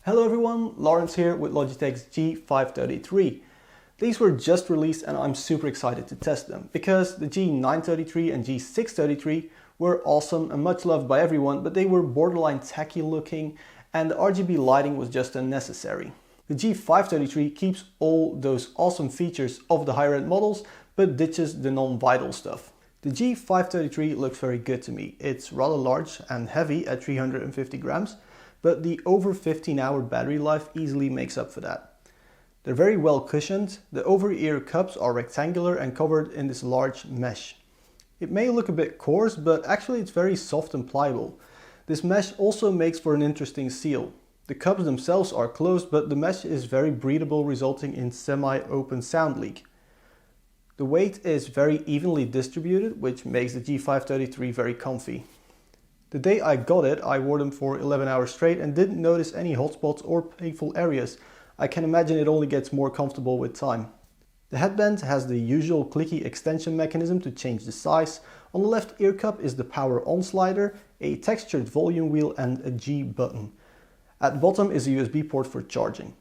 Hello everyone, Lawrence here with Logitech's G533. These were just released and I'm super excited to test them because the G933 and G633 were awesome and much loved by everyone, but they were borderline tacky looking and the RGB lighting was just unnecessary. The G533 keeps all those awesome features of the higher end models but ditches the non-vital stuff. The G533 looks very good to me. It's rather large and heavy at 350 grams, but the over 15-hour battery life easily makes up for that. They're very well cushioned. The over-ear cups are rectangular and covered in this large mesh. It may look a bit coarse, but actually it's very soft and pliable. This mesh also makes for an interesting seal. The cups themselves are closed, but the mesh is very breathable, resulting in semi-open sound leak. The weight is very evenly distributed, which makes the G533 very comfy. The day I got it, I wore them for 11 hours straight and didn't notice any hotspots or painful areas. I can imagine it only gets more comfortable with time. The headband has the usual clicky extension mechanism to change the size. On the left ear cup is the power on slider, a textured volume wheel and a G button. At the bottom is a USB port for charging.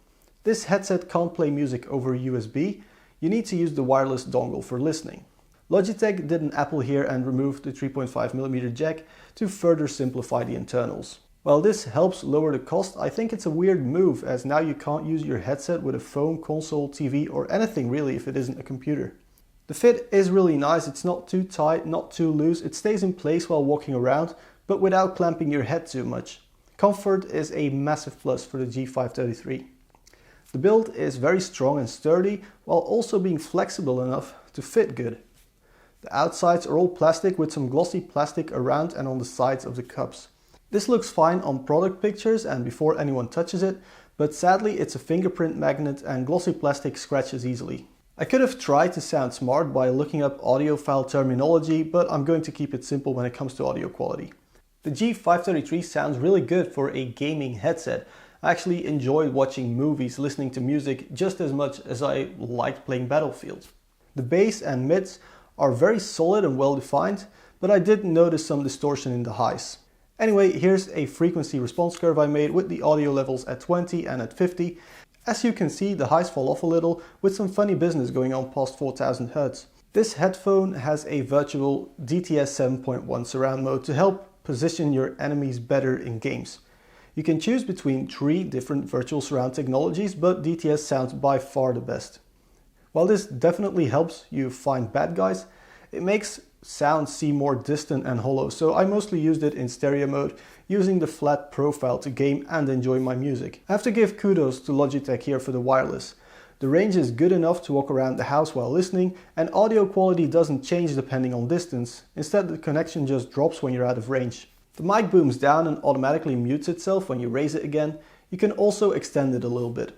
This headset can't play music over USB. You need to use the wireless dongle for listening. Logitech did an Apple here and removed the 3.5mm jack to further simplify the internals. While this helps lower the cost, I think it's a weird move as now you can't use your headset with a phone, console, TV or anything really if it isn't a computer. The fit is really nice, it's not too tight, not too loose, it stays in place while walking around, but without clamping your head too much. Comfort is a massive plus for the G533. The build is very strong and sturdy while also being flexible enough to fit good. The outsides are all plastic with some glossy plastic around and on the sides of the cups. This looks fine on product pictures and before anyone touches it, but sadly it's a fingerprint magnet and glossy plastic scratches easily. I could have tried to sound smart by looking up audiophile terminology, but I'm going to keep it simple when it comes to audio quality. The G533 sounds really good for a gaming headset. I actually enjoyed watching movies, listening to music just as much as I liked playing Battlefield. The bass and mids are very solid and well defined, but I did notice some distortion in the highs. Anyway, here's a frequency response curve I made with the audio levels at 20 and at 50. As you can see, the highs fall off a little with some funny business going on past 4000 Hz. This headphone has a virtual DTS 7.1 surround mode to help position your enemies better in games. You can choose between 3 different virtual surround technologies, but DTS sounds by far the best. While this definitely helps you find bad guys, it makes sound seem more distant and hollow, so I mostly used it in stereo mode, using the flat profile to game and enjoy my music. I have to give kudos to Logitech here for the wireless. The range is good enough to walk around the house while listening, and audio quality doesn't change depending on distance. Instead, the connection just drops when you're out of range. The mic booms down and automatically mutes itself when you raise it again. You can also extend it a little bit.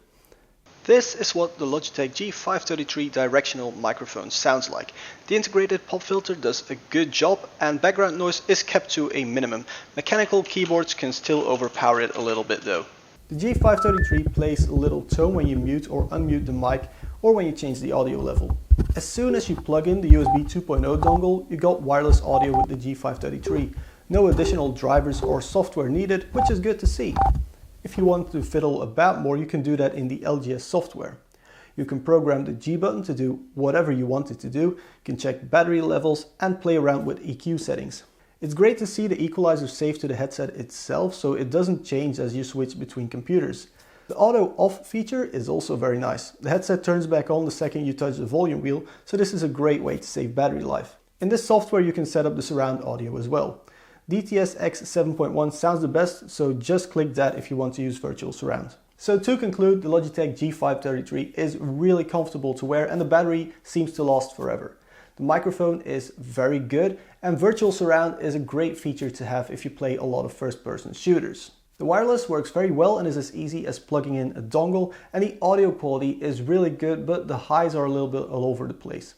This is what the Logitech G533 directional microphone sounds like. The integrated pop filter does a good job and background noise is kept to a minimum. Mechanical keyboards can still overpower it a little bit though. The G533 plays a little tone when you mute or unmute the mic or when you change the audio level. As soon as you plug in the USB 2.0 dongle, you got wireless audio with the G533. No additional drivers or software needed, which is good to see. If you want to fiddle about more, you can do that in the LGS software. You can program the G button to do whatever you want it to do. You can check battery levels and play around with EQ settings. It's great to see the equalizer saved to the headset itself, so it doesn't change as you switch between computers. The auto off feature is also very nice. The headset turns back on the second you touch the volume wheel, so this is a great way to save battery life. In this software you can set up the surround audio as well. DTS X 7.1 sounds the best, so just click that if you want to use virtual surround. So to conclude, the Logitech G533 is really comfortable to wear and the battery seems to last forever. The microphone is very good and virtual surround is a great feature to have if you play a lot of first-person shooters. The wireless works very well and is as easy as plugging in a dongle, and the audio quality is really good, but the highs are a little bit all over the place.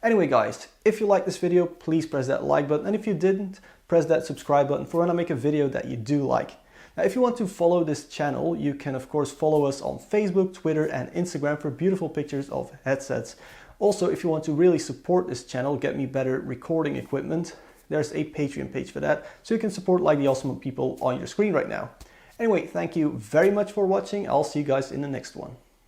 Anyway guys, if you liked this video, please press that like button, and if you didn't, press that subscribe button for when I make a video that you do like. Now if you want to follow this channel, you can of course follow us on Facebook, Twitter and Instagram for beautiful pictures of headsets. Also, if you want to really support this channel, get me better recording equipment, there's a Patreon page for that, so you can support like the awesome people on your screen right now. Anyway, thank you very much for watching. I'll see you guys in the next one.